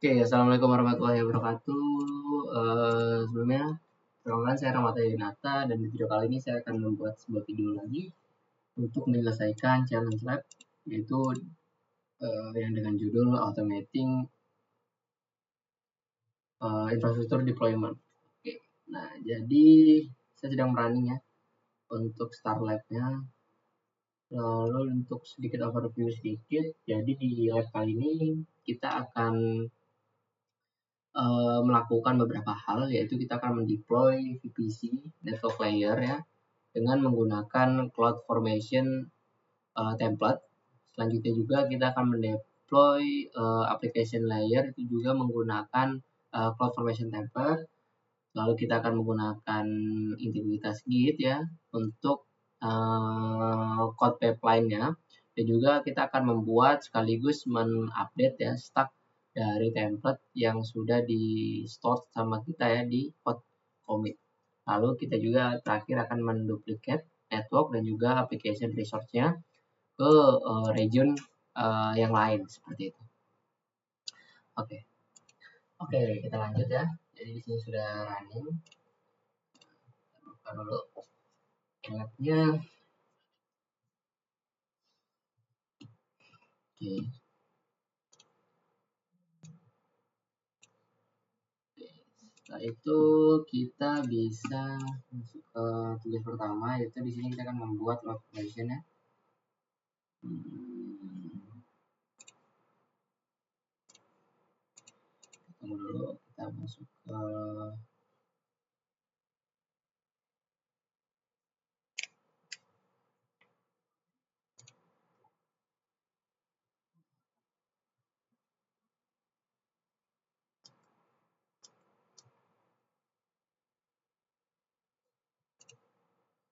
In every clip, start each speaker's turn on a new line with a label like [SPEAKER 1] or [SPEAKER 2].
[SPEAKER 1] Oke, assalamualaikum warahmatullahi wabarakatuh. Sebelumnya, perkenalkan saya Rahmat Yunata dan di video kali ini saya akan membuat sebuah video lagi untuk menyelesaikan challenge lab, yaitu yang dengan judul Automating Infrastructure Deployment. Oke, nah jadi saya sedang running ya untuk start lab-nya. Lalu untuk sedikit overview sedikit, jadi di lab kali ini kita akan melakukan beberapa hal, yaitu kita akan mendeploy VPC network layer ya dengan menggunakan CloudFormation template. Selanjutnya juga kita akan mendeploy application layer itu juga menggunakan CloudFormation template. Lalu kita akan menggunakan integritas Git ya untuk code pipeline-nya, dan juga kita akan membuat sekaligus mengupdate ya stack dari template yang sudah di store sama kita ya di code commit. Lalu kita juga terakhir akan menduplicate network dan juga application resource-nya ke region yang lain seperti itu. Oke, kita lanjut ya. Jadi di sini sudah running. Buka dulu lab-nya. Oke. Setelah itu kita bisa masuk ke tugas pertama, yaitu di sini kita akan membuat load operation ya. Tunggu dulu, kita masuk ke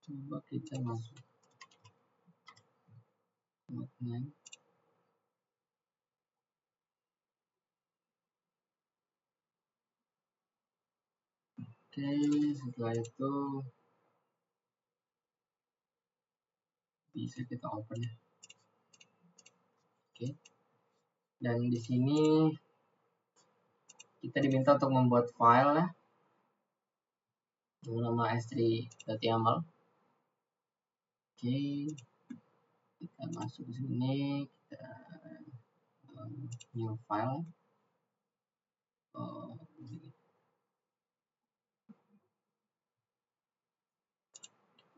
[SPEAKER 1] coba kita masuk node-nya. Oke, setelah itu bisa kita open ya. Oke. Dan di sini kita diminta untuk membuat file ya dengan nama s3.yaml. Oke. Kita masuk ke sini, kita new file.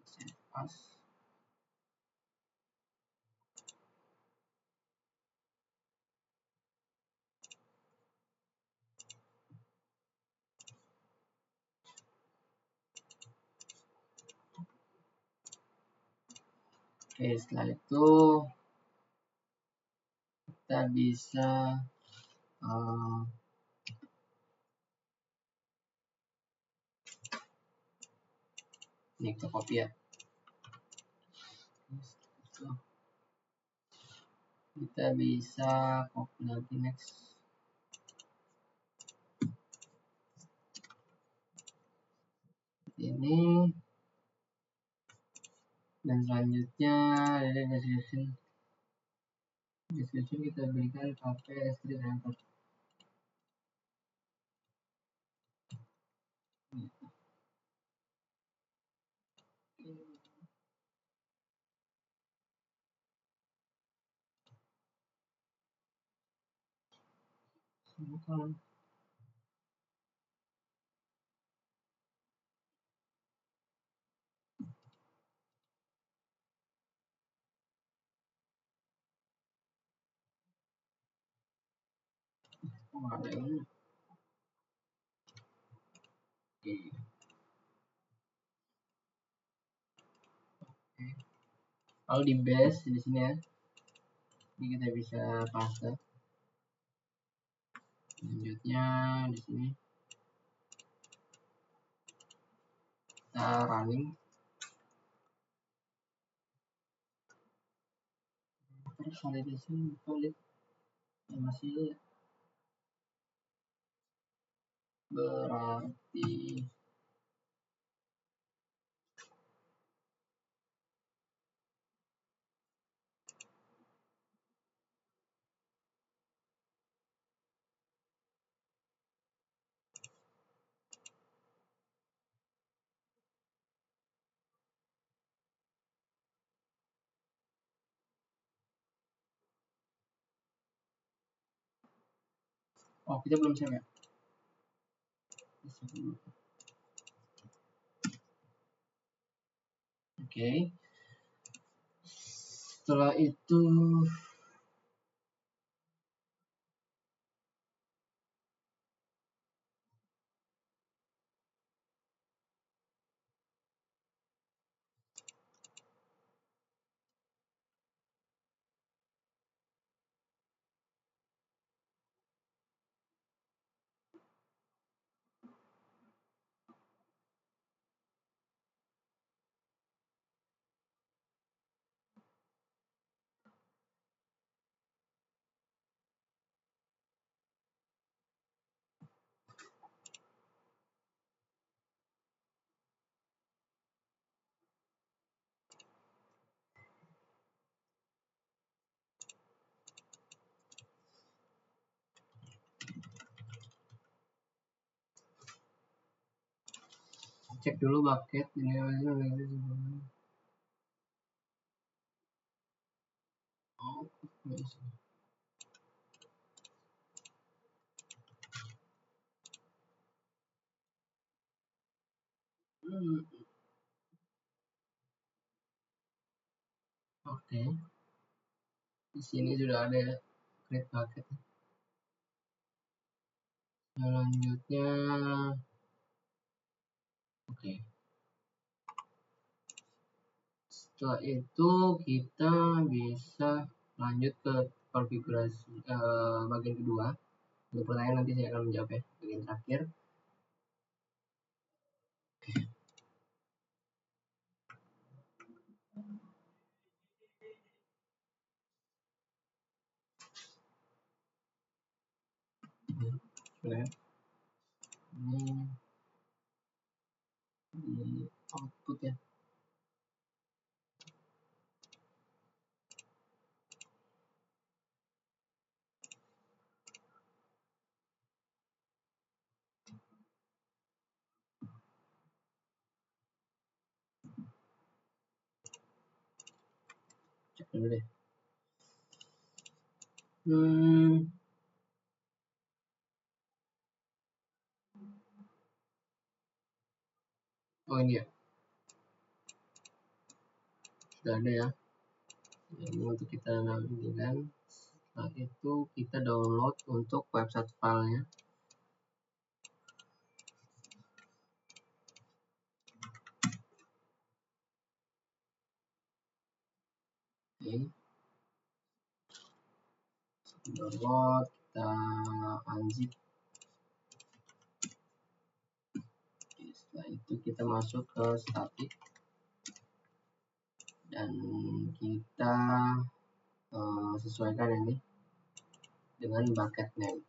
[SPEAKER 1] Save as. Oke, setelah itu kita bisa ini kita copy ya. Kita bisa copy lagi next. Ini dan selanjutnya ada description kita berikan pakai s3 template. Bukan. Ada ini. Oke. Lalu di base di sini ya. Ini kita bisa paste. Selanjutnya di sini kita running. Terus validation valid masih berarti Oh, kita belum save ya? Oke. Setelah itu cek dulu bucket ini. Oh, oke. Di sini sudah ada ya, create bucket. Selanjutnya, oke. Setelah itu kita bisa lanjut ke konfigurasi bagian kedua. Untuk pertanyaan nanti saya akan menjawab ya, bagian terakhir. Ini di output ya. Cek dulu deh. Oh ini ya, sudah ada ya. Ini untuk kita navigikan. Setelah itu kita download untuk website filenya. Oke. Download, kita unzip. Oke, setelah itu kita masuk ke static dan kita sesuaikan ini dengan bucket name.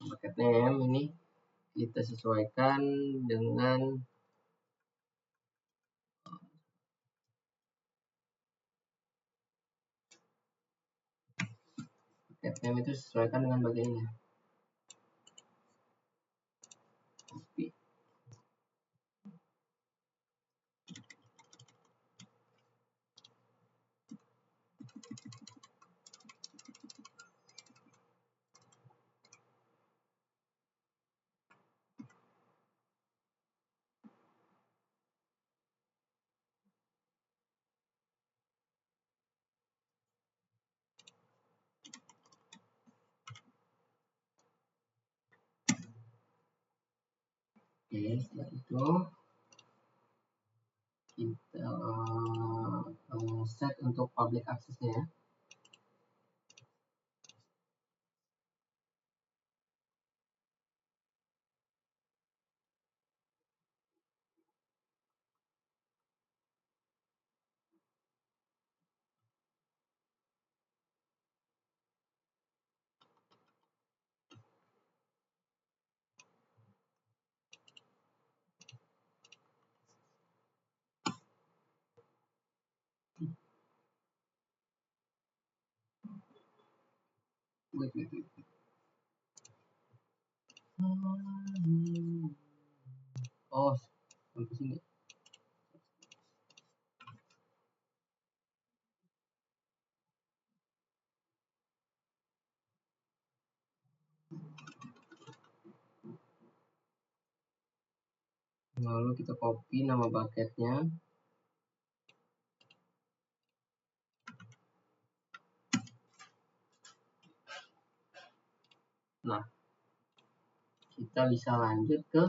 [SPEAKER 1] Bucket name ini kita sesuaikan dengan bucket name itu sesuaikan dengan bagian ini. Copy. Oke, setelah itu kita set untuk public access-nya ya. Wait. Oh, sampai sini. Lalu kita copy nama bucketnya. Nah, kita bisa lanjut ke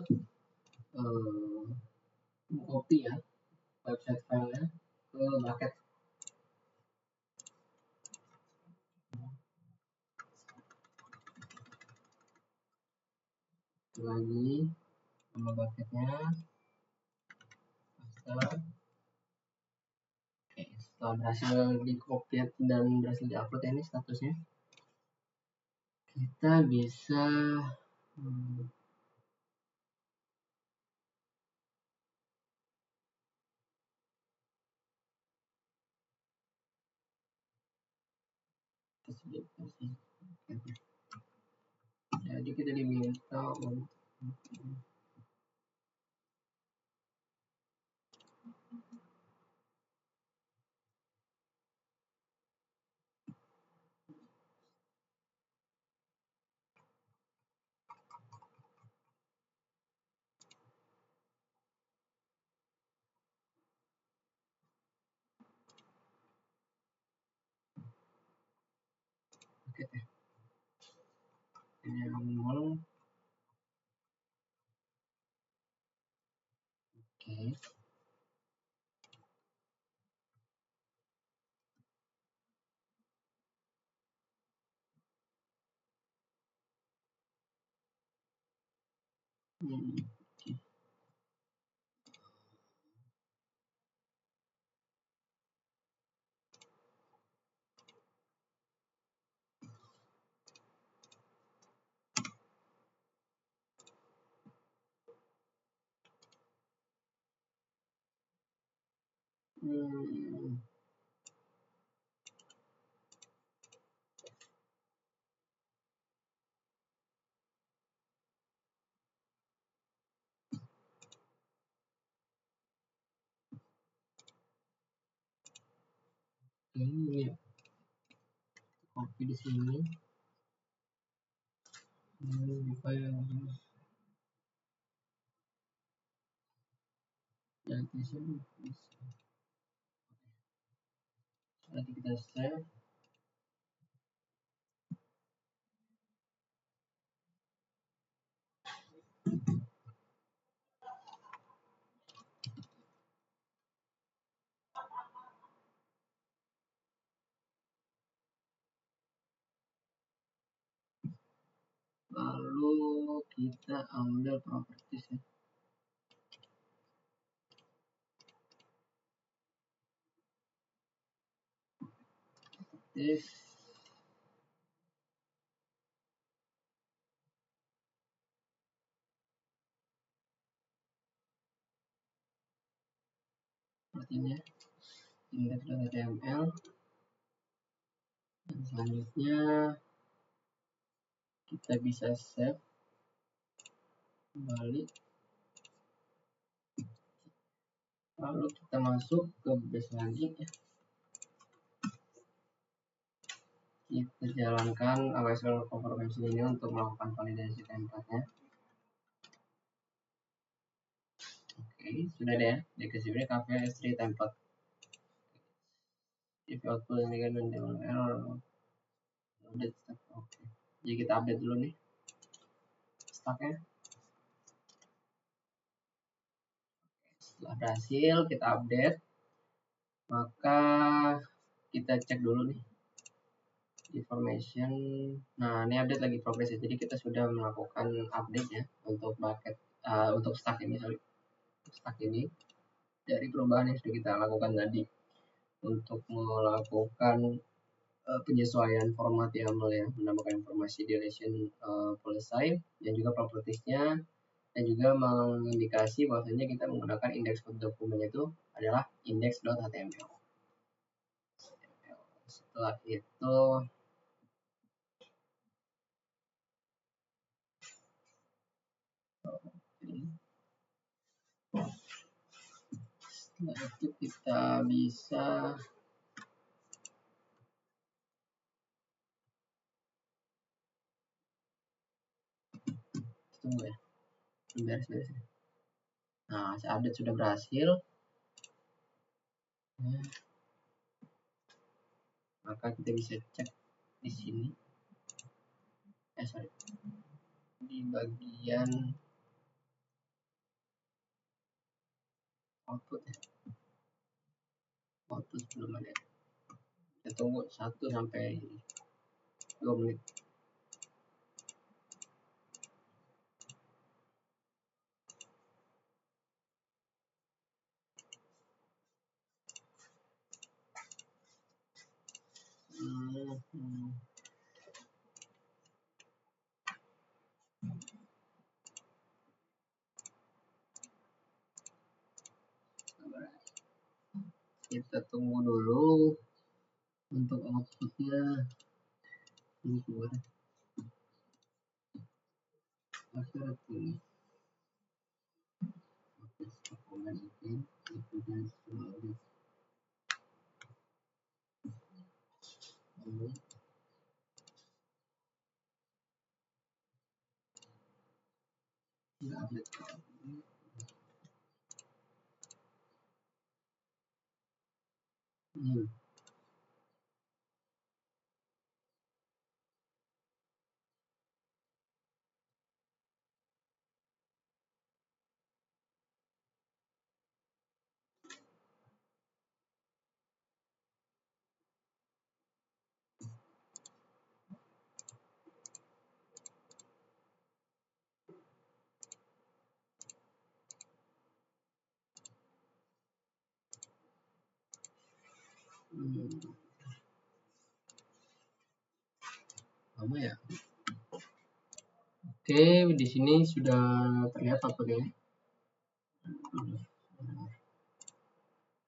[SPEAKER 1] copy ya website filenya ke bucket. Lagi nama bucketnya, paste. Oke, setelah berhasil di copy dan berhasil diupload ini statusnya, kita bisa jadi kita diminta untuk bucket ya. Ini yang nol. Oke. Ini ya, copy di sini. Ini apa ya? Nanti kita save. Lalu kita ambil properties ya. Sepertinya index.html, dan selanjutnya kita bisa save kembali. Lalu kita masuk ke base lagi ya. Kita jalankan AWS Confirmation ini untuk melakukan validasi template-nya. Oke, sudah ada ya. Dikasih ini cafe S3 template. If output ini kan error. Update stack. Oke. Jadi kita update dulu nih stacknya. Setelah berhasil kita update, maka kita cek dulu nih information. Nah, ini update lagi progress ya. Jadi kita sudah melakukan update ya untuk bucket untuk stack ini, stack ini dari perubahan yang sudah kita lakukan tadi untuk melakukan penyesuaian format YAML ya, menambahkan informasi duration selesai dan juga propertiesnya, dan juga mengindikasi bahwasanya kita menggunakan index dokumen itu adalah index.html. Setelah itu kita bisa tunggu ya, beres-beres. Nah, update sudah berhasil. Nah, maka kita bisa cek di sini. Sorry, di bagian output ya. Output belum ada. Kita tunggu 1 sampai 2 menit. Kita tunggu dulu untuk outputnya ini keluar. Lama ya. Oke, di sini sudah terlihat outputnya.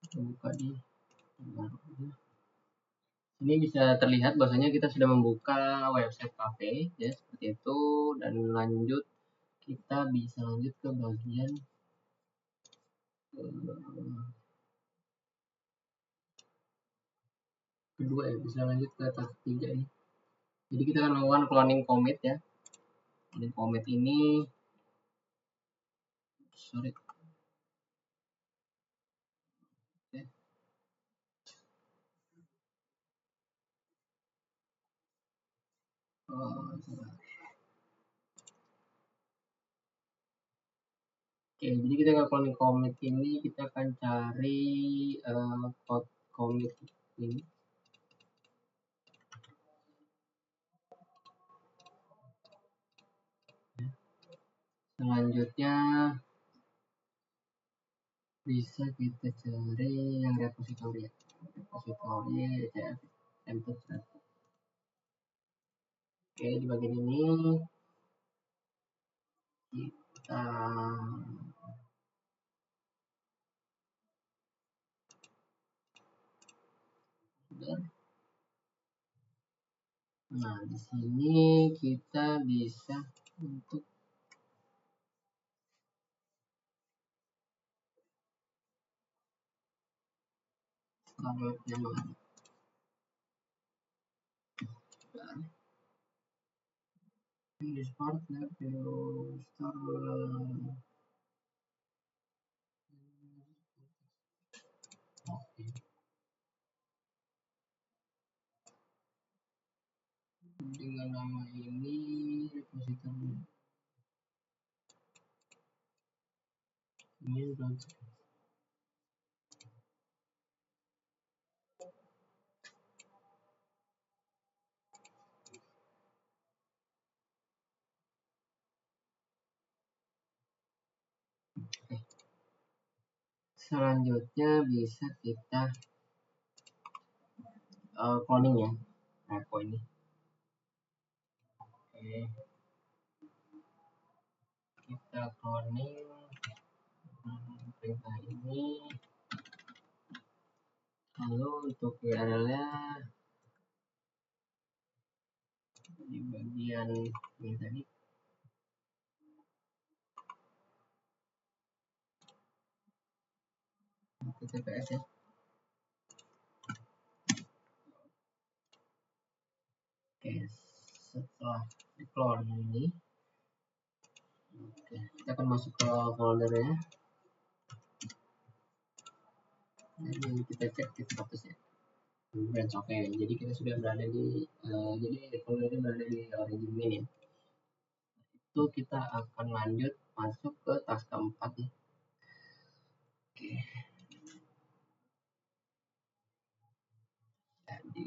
[SPEAKER 1] Kita buka di ini bisa terlihat bahwasanya kita sudah membuka website cafe ya, seperti itu. Dan lanjut, kita bisa lanjut ke bagian kedua ya, bisa lanjut ke tahap 3 ini. Jadi kita akan melakukan cloning commit ya. Cloning commit ini sorry. Okay. Oke, jadi kita akan cloning commit ini, kita akan cari code commit ini. Selanjutnya bisa kita cari yang repository ya. Repository template. Oke, di bagian ini kita nah, di sini kita bisa untuk downloadnya mana. In this part, let you start dengan nama ini repository ini udah. Selanjutnya bisa kita cloning ya repo ini. Oke, kita cloning perintah ini, lalu untuk URL-nya di bagian ini tadi TTPS ya. Oke, setelah diclone ini, oke, kita akan masuk ke foldernya. Jadi kita cek di statusnya branch oke. Jadi kita sudah berada di jadi folder ini berada di origin main ya. Itu kita akan lanjut masuk ke task keempat ya. Oke. Jadi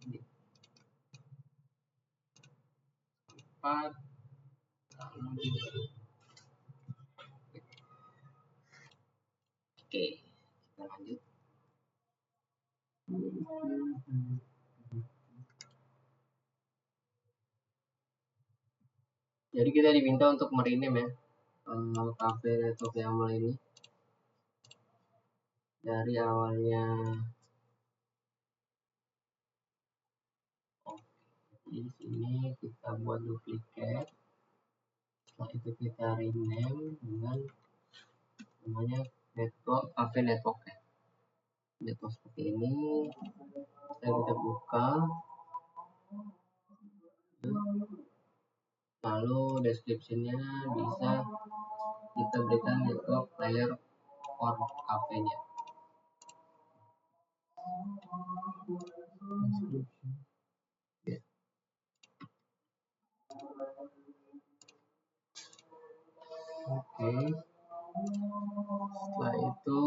[SPEAKER 1] ini empat lalu oke, kita lanjut. Jadi kita diminta untuk merename ya cafe network YAML ini dari awalnya di sini kita buat duplikat, setelah itu kita rename dengan namanya network cafe network ya. Network seperti ini, kita buka, lalu descriptionnya bisa kita berikan network layer for cafe-nya. Ya. Oke, setelah itu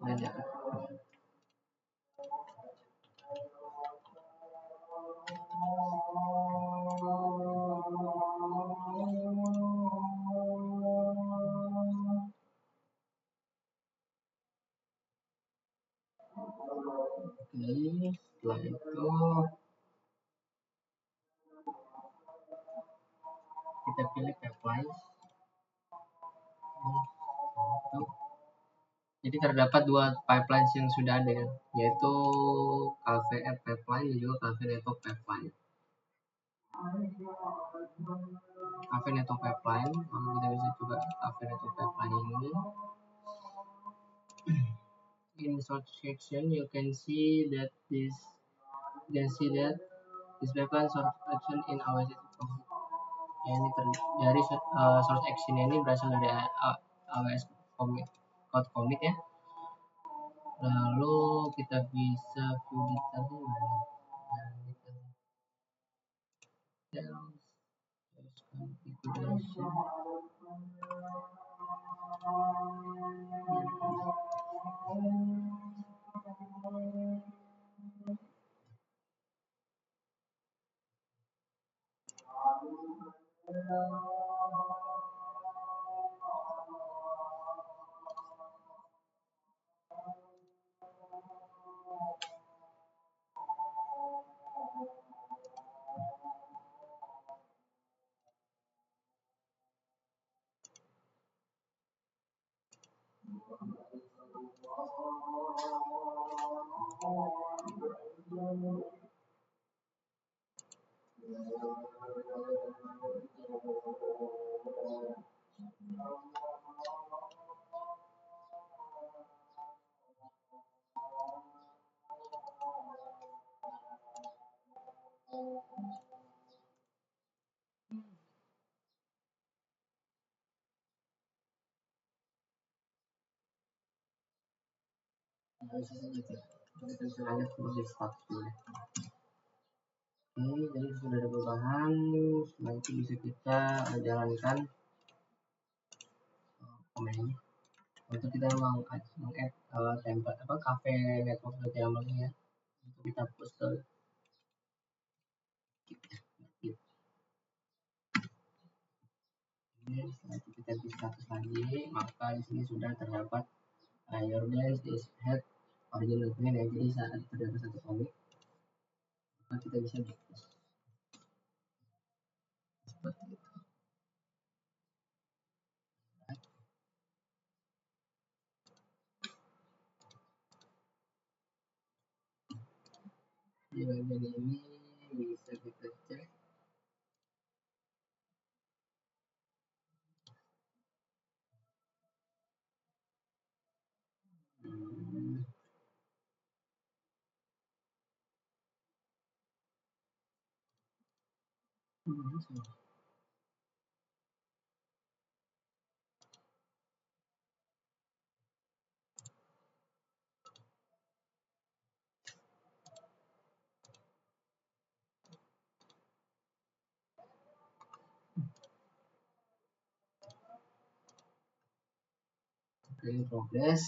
[SPEAKER 1] banyak. Oke, setelah itu kita pilih pipeline. Jadi terdapat dua pipelines yang sudah ada ya, yaitu Cafe App Pipeline dan juga Cafe Network Pipeline. Cafe Network Pipeline, kita bisa coba Cafe Network Pipeline ini. In short section, you can see that this pipeline source action in our system. Ya, ini dari source action ini berasal dari AWS code commit ya. Lalu kita bisa view detailnya configuration. Kita bisa lanjut ke status dulu. Ini jadi sudah ada perubahan, setelah itu bisa kita jalankan komen ini untuk kita meng-add template cafe network YAML ya, untuk kita push ke Git. Ini setelah itu kita di status lagi, maka di sini sudah terdapat your branch is head original domain ya, jadi saat terdapat satu commit maka kita bisa push seperti itu. ini bisa kita cek. Oke, progress.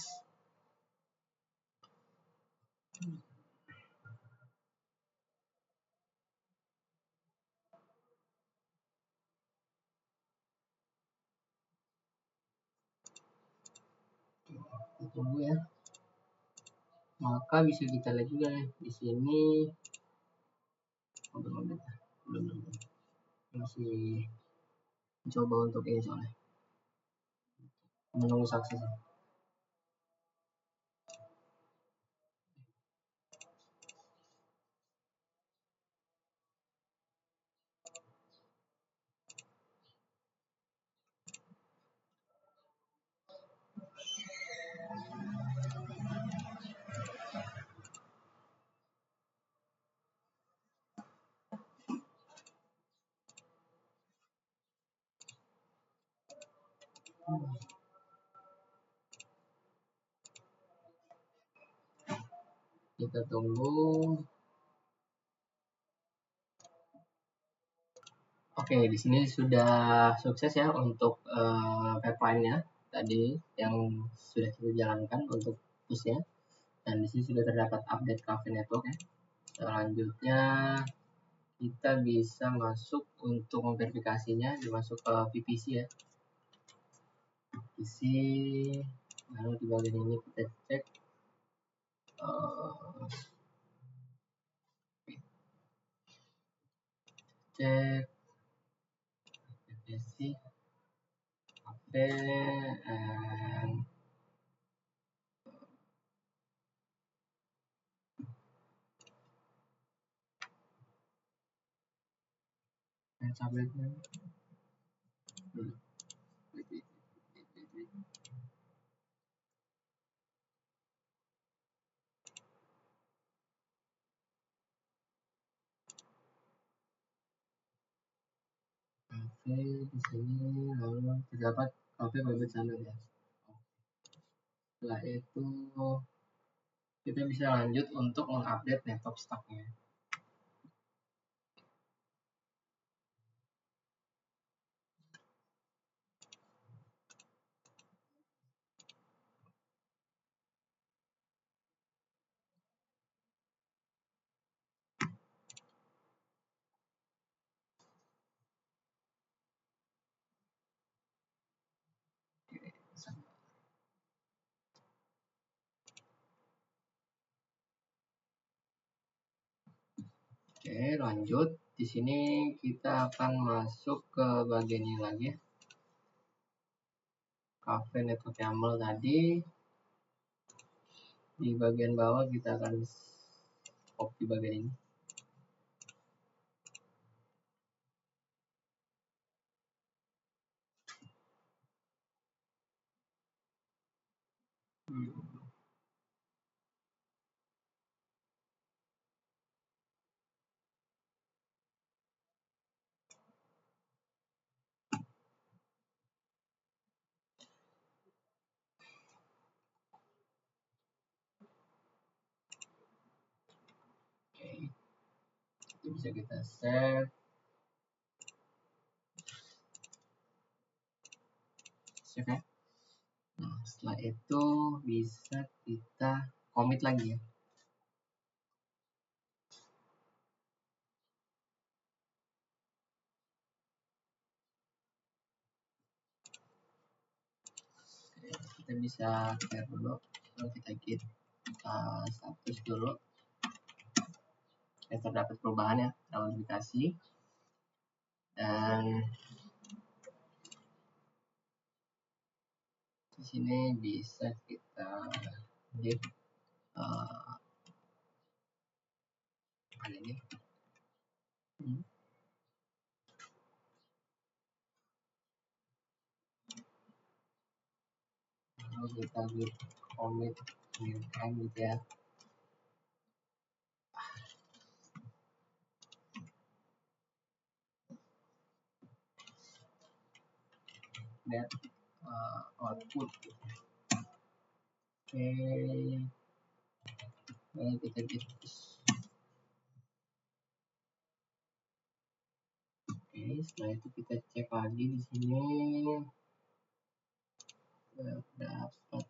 [SPEAKER 1] Kita tunggu ya. Maka bisa kita lihat juga nih di sini. Belum, masih coba untuk ini soalnya menunggu sukses. Kita tunggu. Oke, di sini sudah sukses ya untuk pipeline-nya tadi yang sudah kita jalankan untuk push-nya. Dan di sini sudah terdapat update Cafe Network ya. Selanjutnya kita bisa masuk untuk memverifikasinya, dimasuk ke VPC ya. VPC, lalu di bagian ini kita cek cek VPC Cafe and subletnya. Cafe di sini lalu terdapat cafe private channel ya. Setelah itu kita bisa lanjut untuk mengupdate network stacknya. Oke, lanjut. Di sini kita akan masuk ke bagian ini lagi ya. Cafe network YAML tadi. Di bagian bawah kita akan copy bagian ini. Oke, itu bisa kita save. Save ya. Nah, setelah itu bisa kita commit lagi ya. Oke, kita bisa clear dulu. Lalu kita git status dulu. Ya, terdapat perubahan ya, modifikasi. Dan di sini bisa kita git ini. Lalu kita git commit time gitu ya. That output. Oke, lalu kita git push. Oke, setelah itu kita cek lagi di sini dapat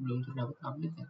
[SPEAKER 1] belum terdapat update ya.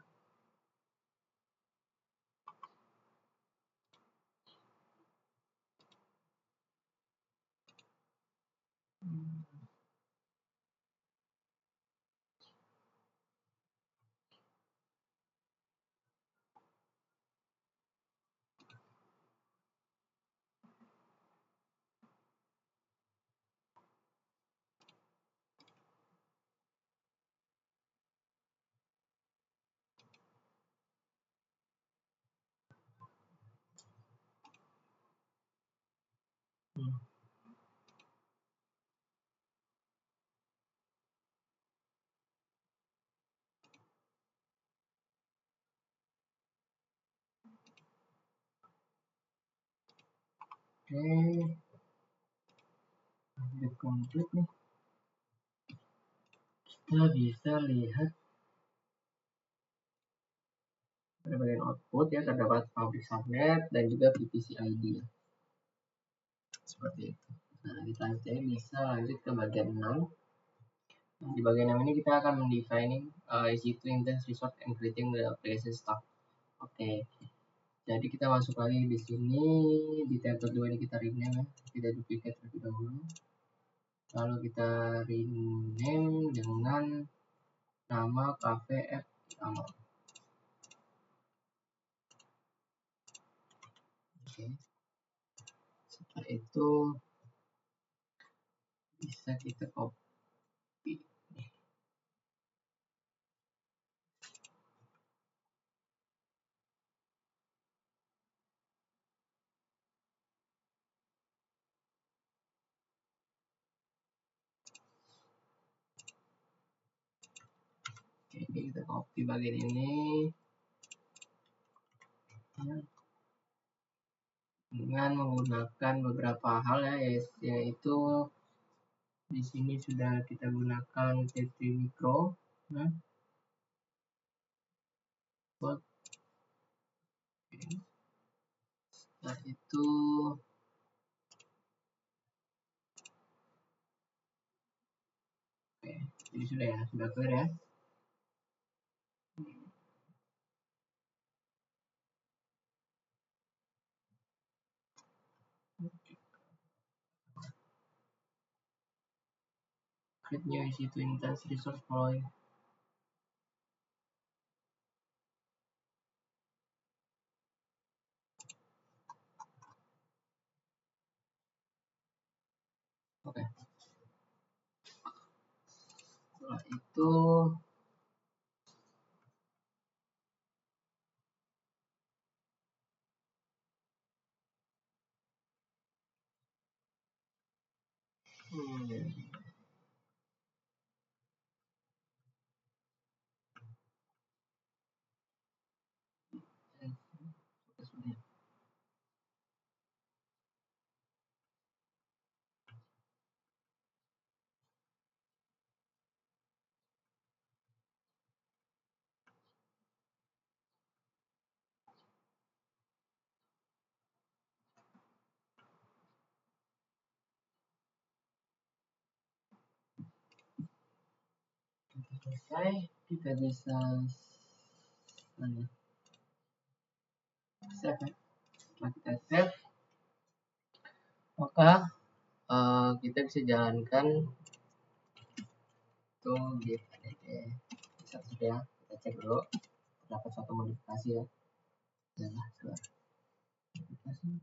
[SPEAKER 1] Oke, update komplit nih. Kita bisa lihat pada bagian output ya, terdapat public subnet dan juga VPC ID ya. Seperti itu. Nah, kita bisa lanjut ke bagian 6. Nah, di bagian 6 ini kita akan mendefining EC2 Intense Resource and creating the application stack. Oke. Jadi kita masuk lagi di sini di template 2 ini kita rename ya. Kita duplicate terlebih dahulu. Lalu kita rename dengan nama cafe app sama. Oke. Setelah itu bisa kita copy. Oke, kita copy bagian ini dengan menggunakan beberapa hal ya, yaitu di sini sudah kita gunakan T3 Micro. Nah, setelah itu oke, jadi sudah ya, sudah clear ya. Create new EC2 Intense Resource following. Oke. Setelah itu selesai, kita bisa save. Setelah kita save, maka kita bisa jalankan itu git add satu ya. Kita cek dulu terdapat satu modifikasi ya. Nah, modifikasi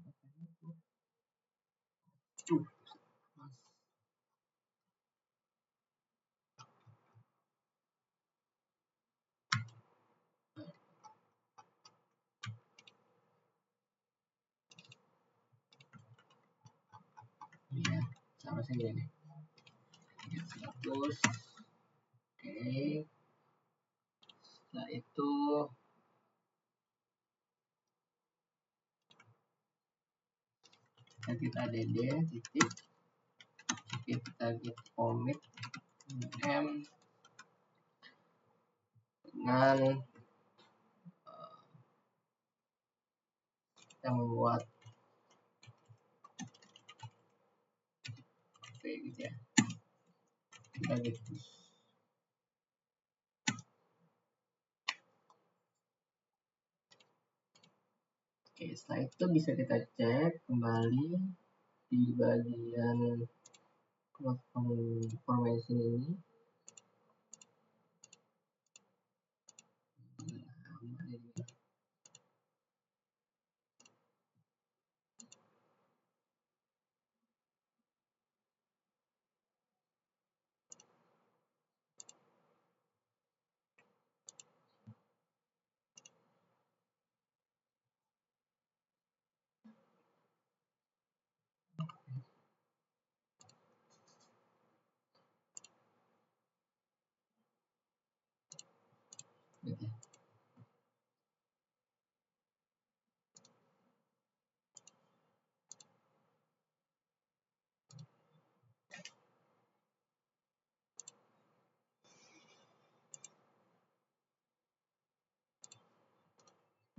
[SPEAKER 1] ya, seharusnya gini. 100. Oke. Setelah itu kita add titik, kita git commit m dengan kita membuat gitu ya, kita git push. Oke, setelah itu bisa kita cek kembali di bagian formation ini.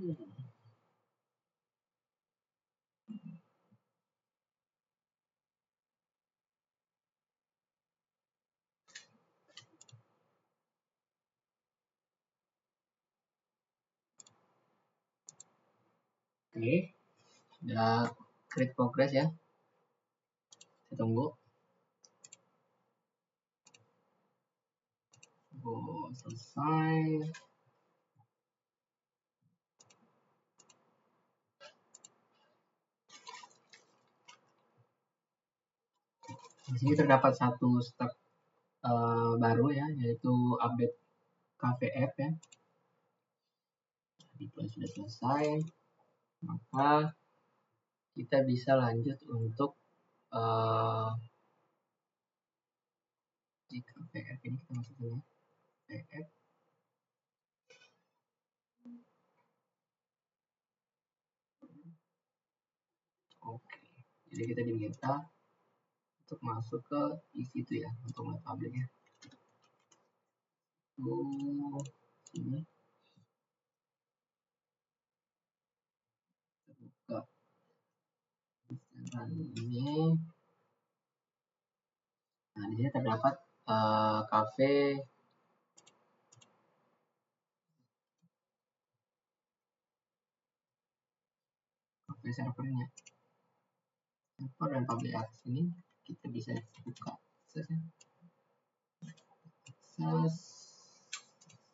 [SPEAKER 1] Gitu. Oke, sudah create progress ya. Kita tunggu. Selesai. Di sini terdapat satu step baru ya, yaitu update cafe app ya. Deploy sudah selesai, maka kita bisa lanjut untuk di cafe app ini kita masukin ya, cafe app. Oke, jadi kita diminta untuk masuk ke isi itu ya, untuk mulai publiknya. Sini buka ini. Nah, di sini terdapat cafe servernya, server dan public access ini kita bisa buka aksesnya, akses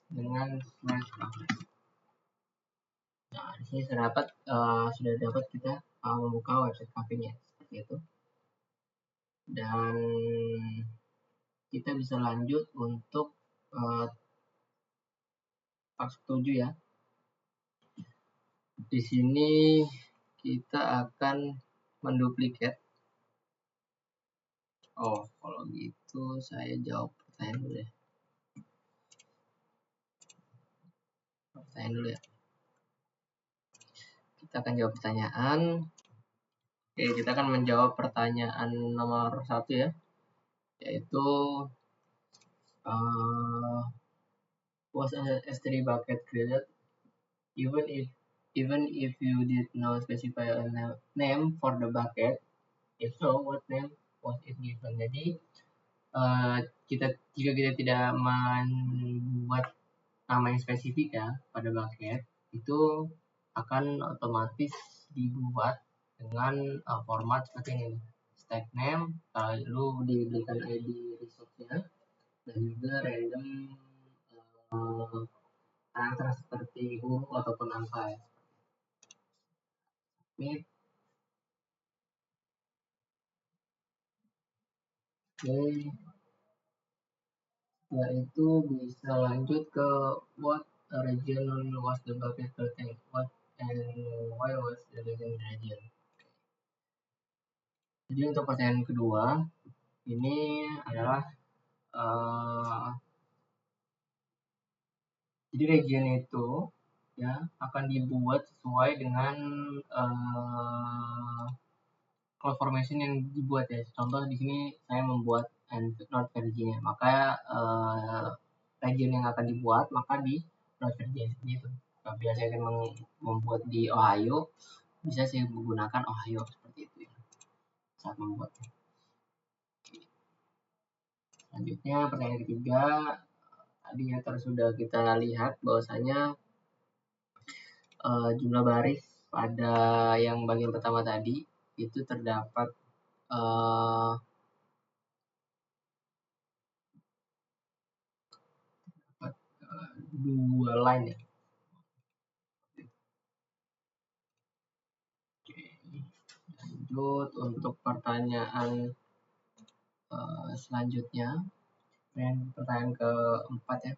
[SPEAKER 1] dengan flash access. Nah, di sini sudah dapat kita membuka website cafe-nya seperti itu, dan kita bisa lanjut untuk task 7 ya. Di sini kita akan menduplikat. Oh, kalau gitu saya jawab pertanyaan dulu ya. Kita akan jawab pertanyaan. Oke, kita akan menjawab pertanyaan nomor 1 ya, yaitu was a S3 bucket created even if you did not specify a name for the bucket? If so, what name was it given? Jadi kita jika kita tidak membuat nama yang spesifik ya pada bucket, itu akan otomatis dibuat dengan format seperti ini, stack name, lalu diberikan ID resource-nya, dan juga random karakter seperti huruf ataupun angka ya. Ini oke. Setelah itu bisa lanjut ke what region was the bucket contain, what and why was the region. Jadi untuk pertanyaan kedua ini adalah jadi region itu ya akan dibuat sesuai dengan cloud formation yang dibuat ya. Contoh di sini saya membuat North Virginia, maka region yang akan dibuat maka di North Virginia gitu. Bila saya akan membuat di Ohio, bisa saya menggunakan Ohio seperti itu ya saat membuatnya. Selanjutnya pertanyaan ketiga, tadi ya sudah kita lihat bahwasanya jumlah baris pada yang bagian pertama tadi itu terdapat dua line ya. Oke. Lanjut untuk pertanyaan selanjutnya, pertanyaan keempat ya.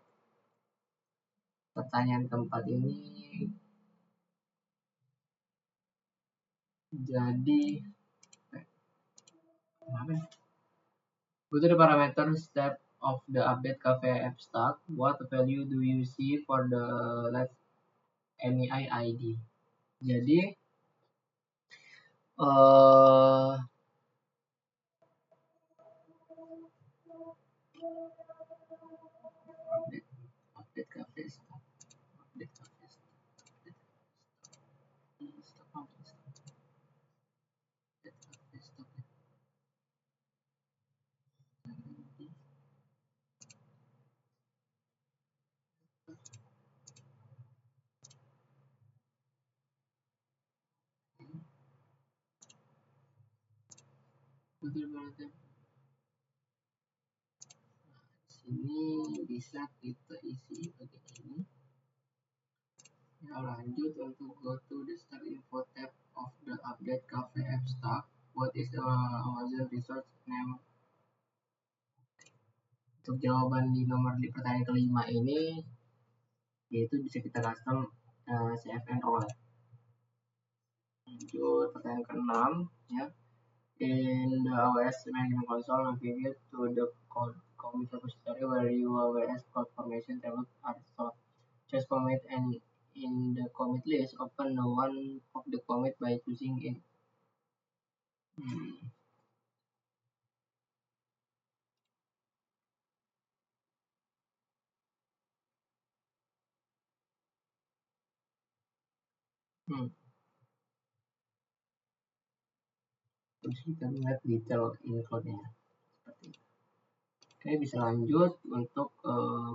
[SPEAKER 1] Pertanyaan keempat ini jadi go to the parameter step of the update cafe abstract. What value do you see for the last MEI ID? Jadi update cafe stop, update cafe stop, sini bisa kita isi begini. Ya, lanjut untuk go to the start info tab of the update cafe abstract. What is the Amazon resource name? Untuk jawaban di nomor di pertanyaan kelima ini, yaitu bisa kita custom CFN role. Lanjut pertanyaan keenam ya. In the AWS Management Console, navigate to the commit repository where your AWS CloudFormation tables are stored. Choose commit and in the commit list, open one of the commit by choosing it. Terus kita lihat detail include-nya seperti itu. Oke, bisa lanjut untuk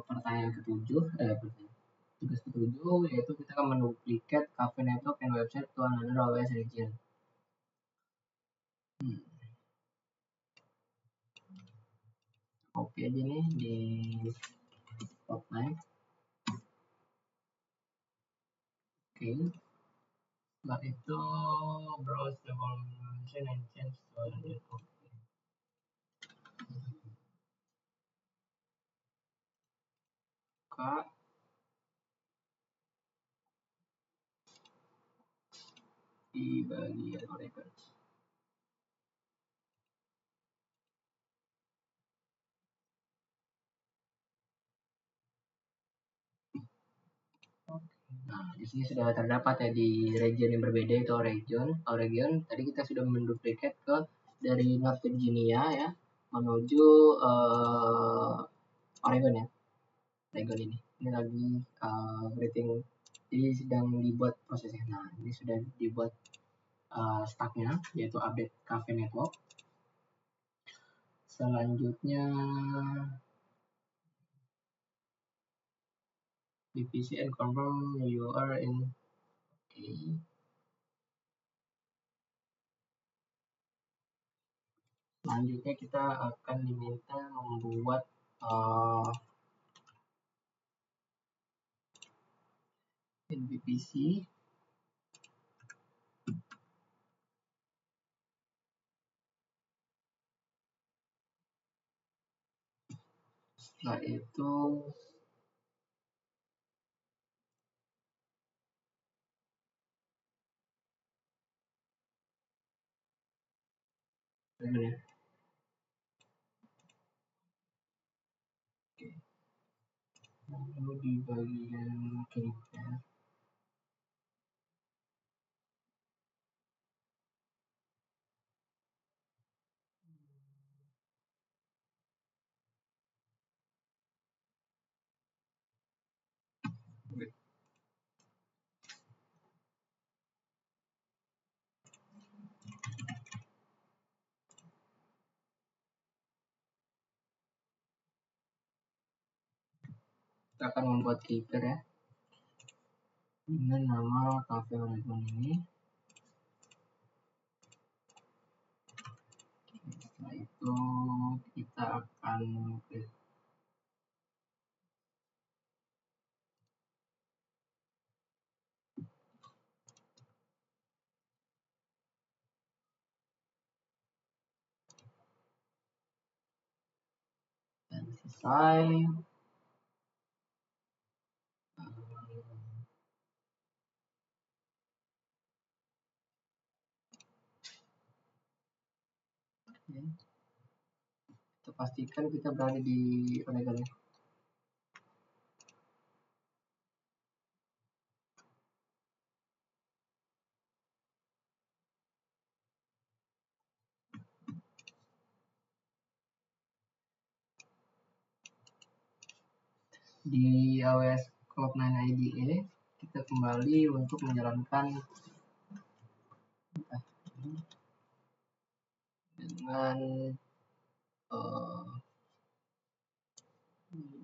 [SPEAKER 1] pertanyaan ketujuh, tugas ketujuh, yaitu kita akan menduplikat cafe network and website to another AWS region. Oke aja nih di Spotlight. Oke. Setelah itu browse the configuration and change to another network. Buka. Di bagian Oregon. Nah, di sini sudah terdapat ya di region yang berbeda itu Oregon. Tadi kita sudah menduplikat ke dari North Virginia ya menuju Oregon ya. Oregon ini lagi rating, jadi sedang dibuat prosesnya. Nah, ini sudah dibuat stacknya yaitu update cafe network. Selanjutnya VPC and confirm you are in. Okay. Selanjutnya kita akan diminta membuat VPC. Setelah itu lalu di bagian kirinya kita akan membuat keeper ya dengan nama cafe management ini. Setelah itu kita akan klik dan selesai. Kita pastikan kita berada di Oregon ya. Di AWS Cloud9 IDE kita kembali untuk menjalankan dengan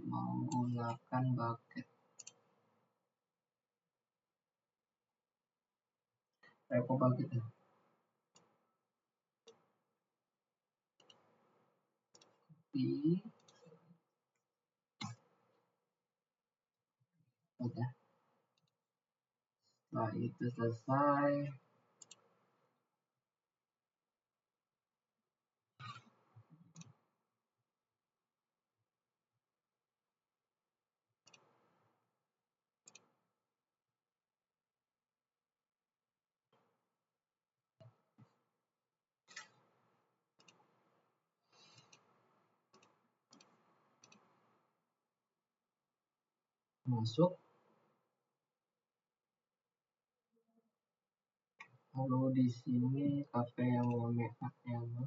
[SPEAKER 1] menggunakan bucket repo bucket ya. Oke. Setelah itu selesai, masuk. Lalu di sini cafe yang mau make-up-nya,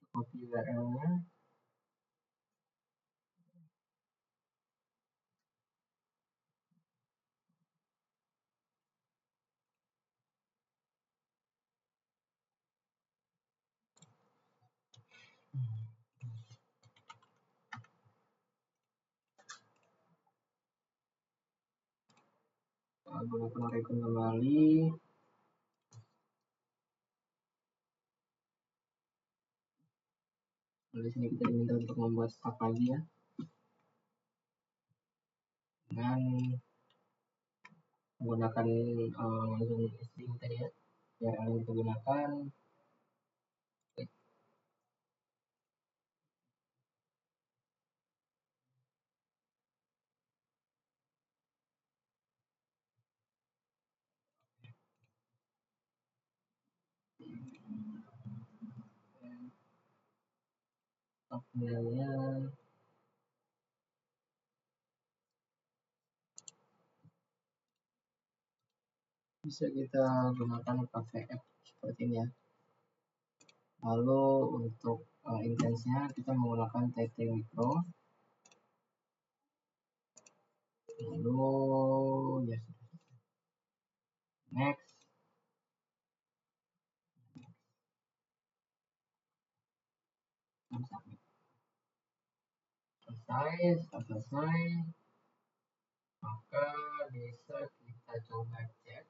[SPEAKER 1] copy URL-nya. Gunakan Oregon kembali. Lalu di sini kita diminta untuk membuat stack lagi ya. Dengan menggunakan langsung string tadi ya. URL yang kita gunakan. Thumbnailnya bisa kita gunakan cafe app seperti ini ya. Lalu untuk intensnya kita menggunakan TT Micro. Lalu ya next. Submit. selesai, maka bisa kita coba cek.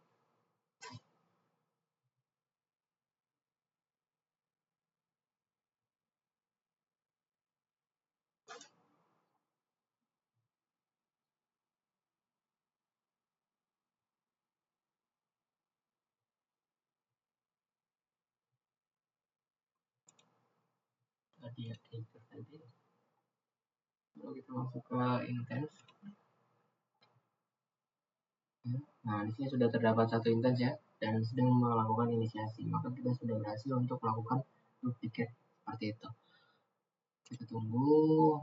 [SPEAKER 1] Tadi ya, tadi. Lalu kita masuk ke intense. Nah, di sini sudah terdapat satu intense ya, dan sedang melakukan inisiasi. Maka kita sudah berhasil untuk melakukan duplicate seperti itu. Kita tunggu.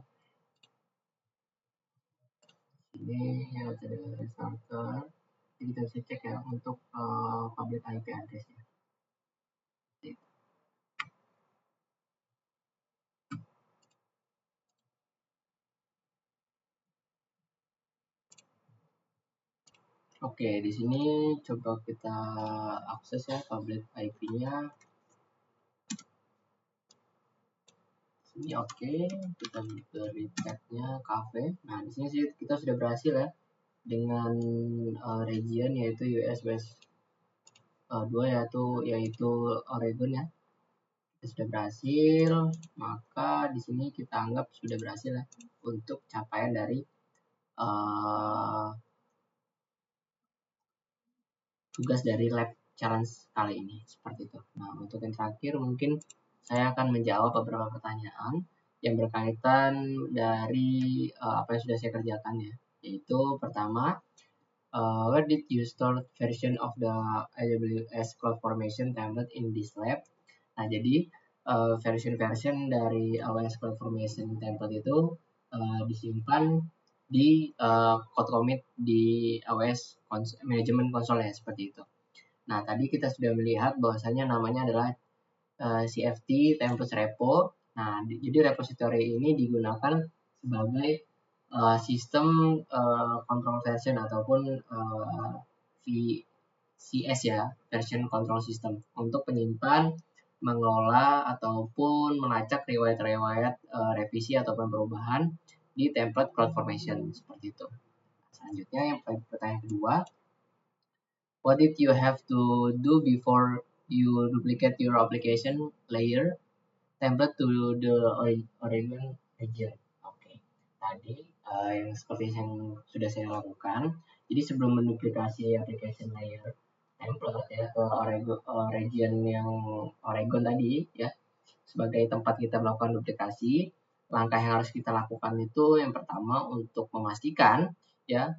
[SPEAKER 1] Ini ya ada starter. Jadi kita bisa cek ya untuk public IP address ya. Oke, di sini coba kita akses ya public IP-nya. Sini oke, kita beri tag-nya cafe. Nah, di sini sih kita sudah berhasil ya dengan region yaitu US West 2 yaitu Oregon ya. Kita sudah berhasil, maka di sini kita anggap sudah berhasil ya untuk capaian dari tugas dari lab challenge kali ini seperti itu. Nah, untuk yang terakhir mungkin saya akan menjawab beberapa pertanyaan yang berkaitan dari apa yang sudah saya kerjakan ya. Yaitu pertama, where did you store version of the AWS CloudFormation template in this lab? Nah, jadi version-version dari AWS CloudFormation template itu disimpan di code commit di AWS Management Console ya, seperti itu. Nah, tadi kita sudah melihat bahwasanya namanya adalah CFT template repo. Nah, jadi repository ini digunakan sebagai sistem control version ataupun VCS ya, version control system, untuk penyimpan, mengelola ataupun melacak riwayat-riwayat revisi ataupun perubahan di template CloudFormation seperti itu. Selanjutnya yang pertanyaan kedua, what did you have to do before you duplicate your application layer template to the Oregon region? Oke, tadi yang seperti yang sudah saya lakukan. Jadi sebelum menduplikasi application layer template ya ke Oregon region yang Oregon tadi ya, sebagai tempat kita melakukan duplikasi, langkah yang harus kita lakukan itu yang pertama untuk memastikan ya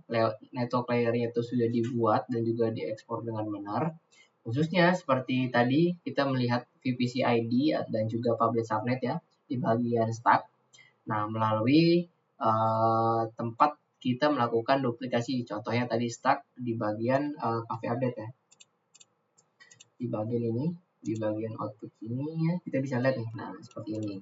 [SPEAKER 1] network layer-nya itu sudah dibuat dan juga diekspor dengan benar. Khususnya seperti tadi kita melihat VPC ID dan juga public subnet ya di bagian stack. Nah, melalui tempat kita melakukan duplikasi, contohnya tadi stack di bagian cafe update ya. Di bagian ini, di bagian output ini ya, kita bisa lihat nih. Nah, seperti ini.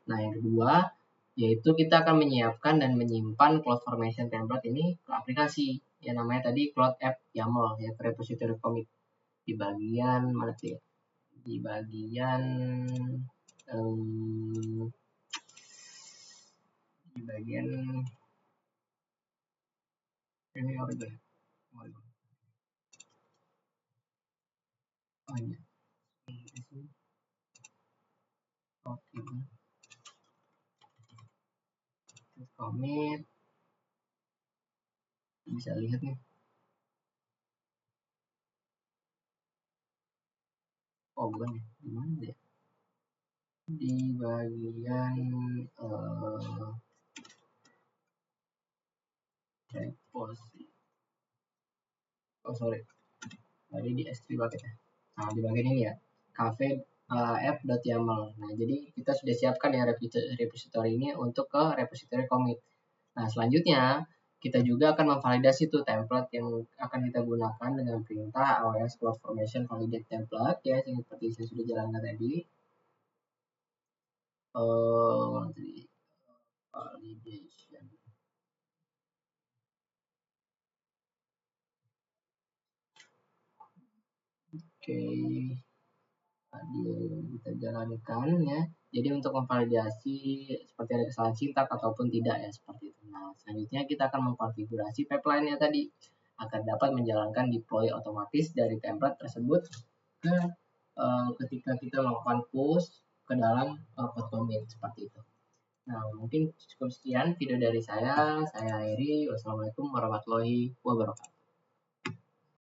[SPEAKER 1] Nah, yang kedua yaitu kita akan menyiapkan dan menyimpan CloudFormation template ini ke aplikasi yang namanya tadi Cloud App YAML ya, repository commit di bagian mana sih ya? Di bagian di bagian ini Oregon. Oh iya. Oke. Terus commit. Bisa lihat nih. Oh bukan ya. Di mana ya? Di bagian repository. Oh sorry. Tadi di S3 bucket ya. Nah, di bagian ini ya. Cafe app.yaml. Nah, jadi kita sudah siapkan ya repository ini untuk ke repository commit. Nah, selanjutnya kita juga akan memvalidasi tuh template yang akan kita gunakan dengan perintah AWS CloudFormation validate template ya, yang seperti saya sudah jalankan tadi. Validation. Oke. kita jalankan ya. Jadi untuk memvalidasi seperti ada kesalahan sintak ataupun tidak ya, seperti itu. Nah, selanjutnya kita akan mengkonfigurasi pipeline-nya tadi agar dapat menjalankan deploy otomatis dari template tersebut ke ketika kita melakukan push ke dalam code commit seperti itu. Nah, mungkin cukup sekian video dari saya akhiri. Wassalamualaikum warahmatullahi wabarakatuh.